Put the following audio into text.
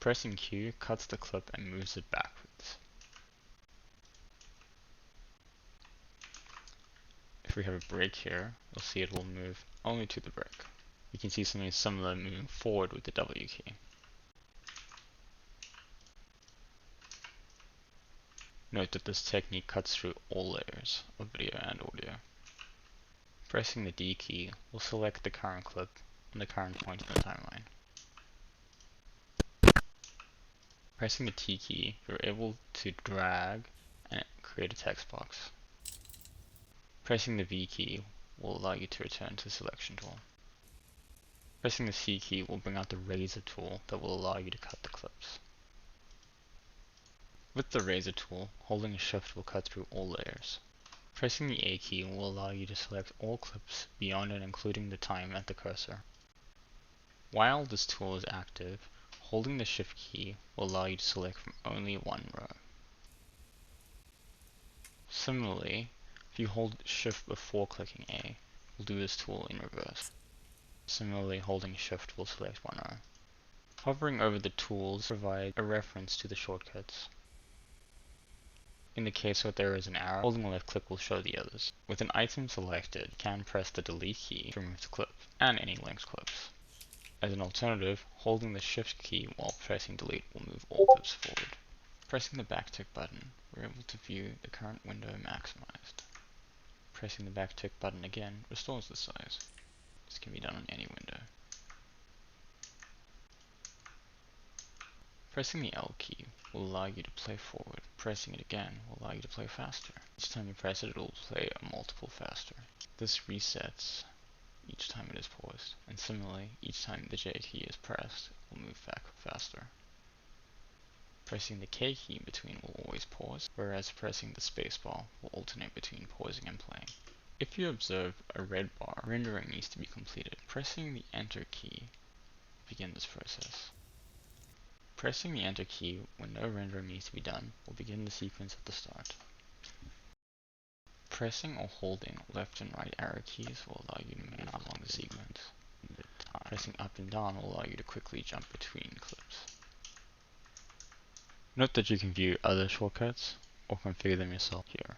Pressing Q cuts the clip and moves it backwards. If we have a break here, you'll see it will move only to the break. You can see something similar moving forward with the W key. Note that this technique cuts through all layers of video and audio. Pressing the D key will select the current clip and the current point in the timeline. Pressing the T key, you're able to drag and create a text box. Pressing the V key will allow you to return to the selection tool. Pressing the C key will bring out the razor tool that will allow you to cut the clips. With the razor tool, holding a shift will cut through all layers. Pressing the A key will allow you to select all clips beyond and including the time at the cursor. While this tool is active, holding the shift key will allow you to select from only one row. Similarly, if you hold shift before clicking A, we'll do this tool in reverse. Similarly, holding shift will select one row. Hovering over the tools provides a reference to the shortcuts. In the case where there is an arrow, holding the left click will show the others. With an item selected, you can press the delete key to remove the clip, and any linked clips. As an alternative, holding the shift key while pressing delete will move all clips forward. Pressing the backtick button, we're able to view the current window maximized. Pressing the backtick button again restores the size. This can be done on any window. Pressing the L key will allow you to play forward. Pressing it again will allow you to play faster. Each time you press it, it will play a multiple faster. This resets each time it is paused, and similarly, each time the J key is pressed, it will move back faster. Pressing the K key in between will always pause, whereas pressing the spacebar will alternate between pausing and playing. If you observe a red bar, rendering needs to be completed. Pressing the Enter key will begin this process. Pressing the Enter key when no rendering needs to be done will begin the sequence at the start. Pressing or holding left and right arrow keys will allow you to move along the sequence. Pressing up and down will allow you to quickly jump between clips. Note that you can view other shortcuts or configure them yourself here.